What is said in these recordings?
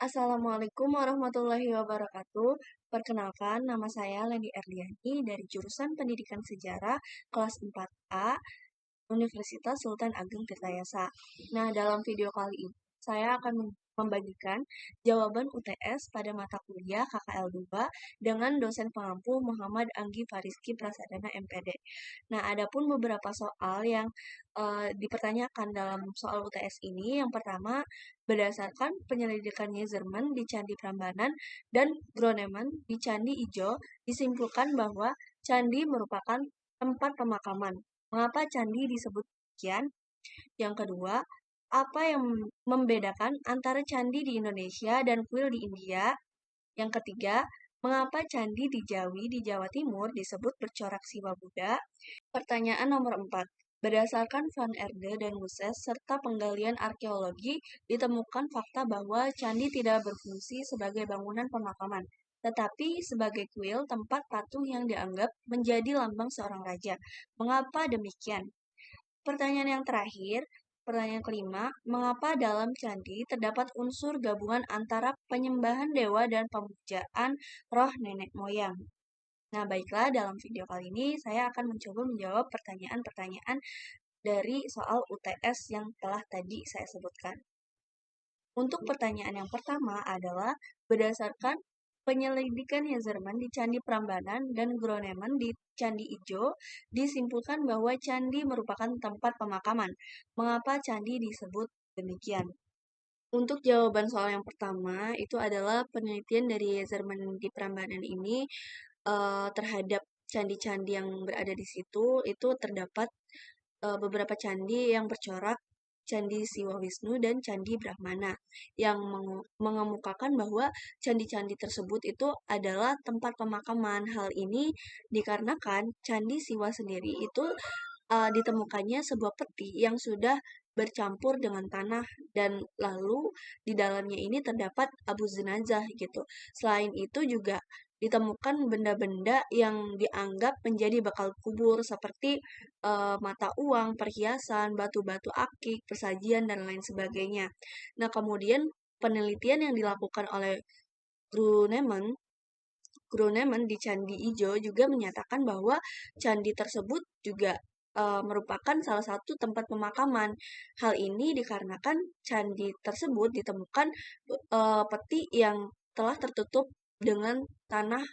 Assalamualaikum warahmatullahi wabarakatuh. Perkenalkan, nama saya Lendi Erliani dari jurusan Pendidikan Sejarah kelas 4A Universitas Sultan Ageng Tirtayasa. Nah, dalam video kali ini saya akan membagikan jawaban UTS pada mata kuliah KKL 2 dengan dosen pengampu Muhammad Anggi Fariski Prasadana MPD. Nah, adapun beberapa soal yang dipertanyakan dalam soal UTS ini, yang pertama, berdasarkan penyelidikan Yeserman di Candi Prambanan dan Groneman di Candi Ijo, disimpulkan bahwa candi merupakan tempat pemakaman. Mengapa candi disebut demikian? Yang kedua, apa yang membedakan antara candi di Indonesia dan kuil di India? Yang ketiga, mengapa candi di Jawi di Jawa Timur disebut bercorak Siwa Buddha? Pertanyaan nomor 4. Berdasarkan Van Erde dan Muses serta penggalian arkeologi, ditemukan fakta bahwa candi tidak berfungsi sebagai bangunan pemakaman, tetapi sebagai kuil tempat patung yang dianggap menjadi lambang seorang raja. Mengapa demikian? Pertanyaan yang terakhir, pertanyaan kelima, mengapa dalam candi terdapat unsur gabungan antara penyembahan dewa dan pemujaan roh nenek moyang? Nah, baiklah, dalam video kali ini saya akan mencoba menjawab pertanyaan-pertanyaan dari soal UTS yang telah tadi saya sebutkan. Untuk pertanyaan yang pertama adalah berdasarkan penyelidikan Yeserman di Candi Prambanan dan Groneman di Candi Ijo, disimpulkan bahwa candi merupakan tempat pemakaman. Mengapa candi disebut demikian? Untuk jawaban soal yang pertama, itu adalah penelitian dari Yeserman di Prambanan ini terhadap candi-candi yang berada di situ, itu terdapat beberapa candi yang bercorak Candi Siwa Wisnu dan Candi Brahmana yang mengemukakan bahwa candi-candi tersebut itu adalah tempat pemakaman. Hal ini dikarenakan Candi Siwa sendiri itu ditemukannya sebuah peti yang sudah bercampur dengan tanah dan lalu di dalamnya ini terdapat abu jenazah gitu. Selain itu juga ditemukan benda-benda yang dianggap menjadi bakal kubur seperti mata uang, perhiasan, batu-batu akik, persajian dan lain sebagainya. Nah, kemudian penelitian yang dilakukan oleh Gruneman Gruneman di Candi Ijo juga menyatakan bahwa candi tersebut juga merupakan salah satu tempat pemakaman. Hal ini dikarenakan candi tersebut ditemukan peti yang telah tertutup dengan tanah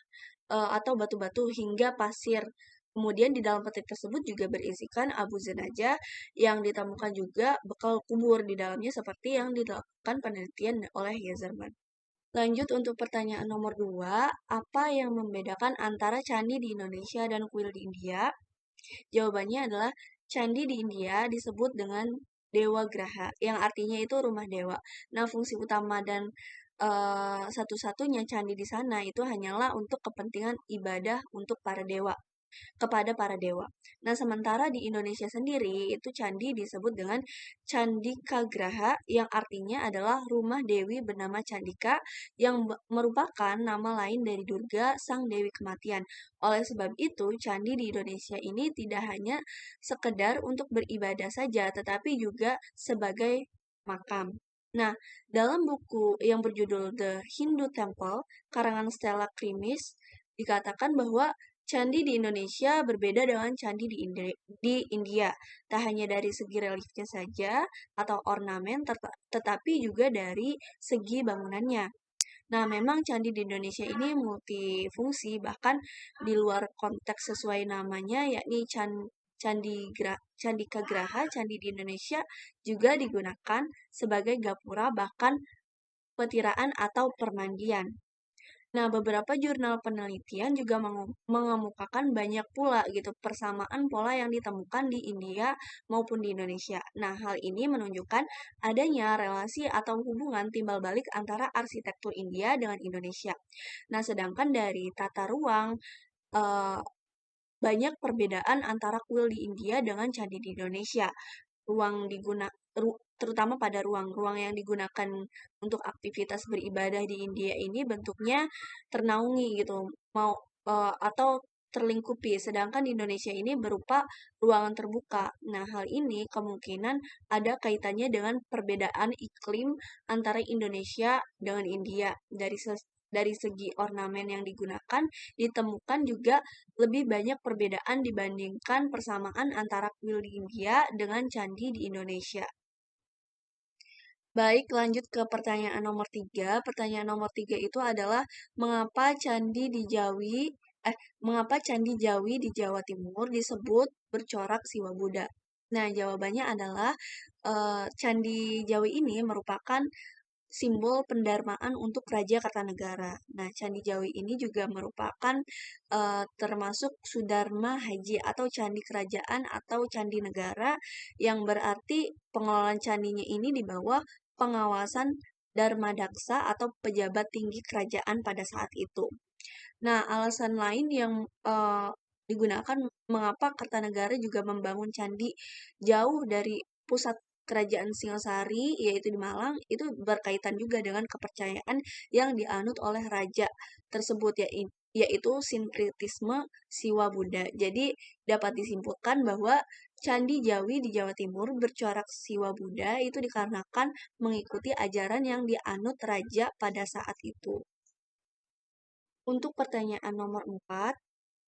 atau batu-batu hingga pasir. Kemudian di dalam peti tersebut juga berisikan abu jenazah yang ditemukan juga bekal kubur di dalamnya seperti yang dilakukan penelitian oleh Yeserman. Lanjut untuk pertanyaan nomor 2, apa yang membedakan antara candi di Indonesia dan kuil di India? Jawabannya adalah candi di India disebut dengan Dewa Graha, yang artinya itu rumah dewa. Nah, fungsi utama dan satu-satunya candi di sana itu hanyalah untuk kepentingan ibadah untuk para dewa kepada para dewa. Nah, sementara di Indonesia sendiri itu candi disebut dengan Candika Graha yang artinya adalah rumah dewi bernama Candika yang merupakan nama lain dari Durga, sang dewi kematian. Oleh sebab itu, candi di Indonesia ini tidak hanya sekedar untuk beribadah saja, tetapi juga sebagai makam. Nah, dalam buku yang berjudul The Hindu Temple, karangan Stella Krimis, dikatakan bahwa candi di Indonesia berbeda dengan candi di India, tak hanya dari segi reliefnya saja atau ornamen, tetapi juga dari segi bangunannya. Nah, memang candi di Indonesia ini multifungsi, bahkan di luar konteks sesuai namanya, yakni Candika Graha, candi di Indonesia juga digunakan sebagai gapura, bahkan petiraan atau permandian. Nah, beberapa jurnal penelitian juga mengemukakan banyak pula gitu persamaan pola yang ditemukan di India maupun di Indonesia. Nah, hal ini menunjukkan adanya relasi atau hubungan timbal balik antara arsitektur India dengan Indonesia. Nah, sedangkan dari tata ruang eh, banyak perbedaan antara kuil di India dengan candi di Indonesia. Ruang terutama pada ruang-ruang yang digunakan untuk aktivitas beribadah di India ini bentuknya ternaungi gitu, atau terlingkupi, sedangkan di Indonesia ini berupa ruangan terbuka. Nah, hal ini kemungkinan ada kaitannya dengan perbedaan iklim antara Indonesia dengan India. Dari segi ornamen yang digunakan, ditemukan juga lebih banyak perbedaan dibandingkan persamaan antara kuil di India dengan candi di Indonesia. Baik, lanjut ke pertanyaan nomor 3. Pertanyaan nomor 3 itu adalah mengapa Candi Jawi di Jawa Timur disebut bercorak Siwa Buddha? Nah, jawabannya adalah Candi Jawi ini merupakan simbol pendarmaan untuk Raja Kartanegara. Nah, Candi Jawi ini juga merupakan termasuk Sudarma Haji atau candi kerajaan atau candi negara yang berarti pengelolaan candinya ini di bawah pengawasan Dharma Daksa atau pejabat tinggi kerajaan pada saat itu. Nah, alasan lain yang digunakan mengapa Kartanegara juga membangun candi jauh dari pusat kerajaan Singasari, yaitu di Malang, itu berkaitan juga dengan kepercayaan yang dianut oleh raja tersebut, yaitu sinkretisme Siwa Buddha. Jadi, dapat disimpulkan bahwa Candi Jawi di Jawa Timur bercorak Siwa Buddha itu dikarenakan mengikuti ajaran yang dianut raja pada saat itu. Untuk pertanyaan nomor 4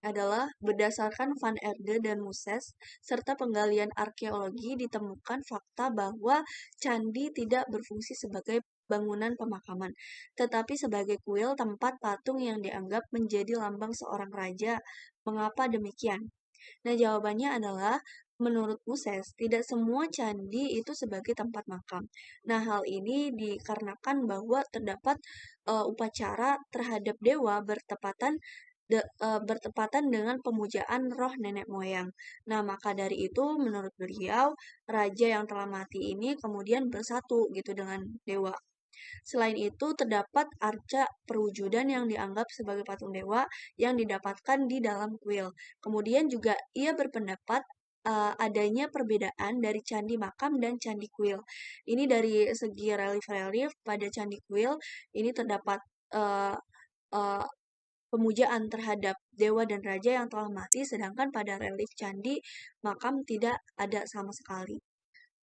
adalah berdasarkan Van Erde dan Muses serta penggalian arkeologi ditemukan fakta bahwa candi tidak berfungsi sebagai bangunan pemakaman, tetapi sebagai kuil tempat patung yang dianggap menjadi lambang seorang raja. Mengapa demikian? Nah, jawabannya adalah menurut Muses, tidak semua candi itu sebagai tempat makam. Nah, hal ini dikarenakan bahwa terdapat upacara terhadap dewa bertepatan dengan pemujaan roh nenek moyang. Nah, maka dari itu menurut beliau, raja yang telah mati ini kemudian bersatu gitu dengan dewa. Selain itu, terdapat arca perwujudan yang dianggap sebagai patung dewa yang didapatkan di dalam kuil. Kemudian juga ia berpendapat adanya perbedaan dari candi makam dan candi kuil. Ini dari segi relief-relief pada candi kuil ini terdapat uh, uh, pemujaan terhadap dewa dan raja yang telah mati, sedangkan pada relief candi makam tidak ada sama sekali.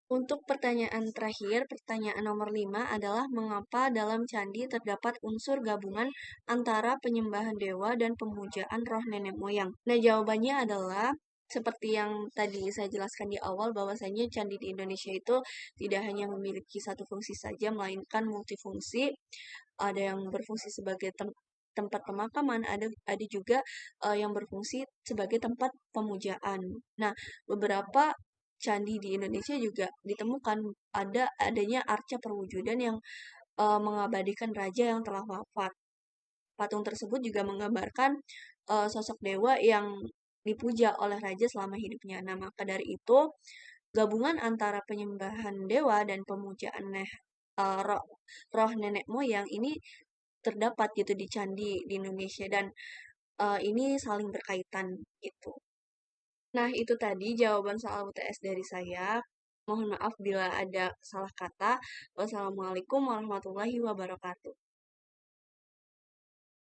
Untuk pertanyaan terakhir, pertanyaan nomor 5 adalah mengapa dalam candi terdapat unsur gabungan antara penyembahan dewa dan pemujaan roh nenek moyang. Nah, jawabannya adalah seperti yang tadi saya jelaskan di awal bahwasanya candi di Indonesia itu tidak hanya memiliki satu fungsi saja, melainkan multifungsi. Ada yang berfungsi sebagai tempat pemakaman, ada juga yang berfungsi sebagai tempat pemujaan. Nah, beberapa candi di Indonesia juga ditemukan adanya arca perwujudan yang mengabadikan raja yang telah wafat. Patung tersebut juga menggambarkan sosok dewa yang dipuja oleh raja selama hidupnya. Nah, maka dari itu gabungan antara penyembahan dewa dan pemujaan roh nenek moyang ini terdapat gitu di candi di Indonesia dan ini saling berkaitan gitu. Nah, itu tadi jawaban soal UTS dari saya. Mohon maaf bila ada salah kata. Wassalamualaikum warahmatullahi wabarakatuh.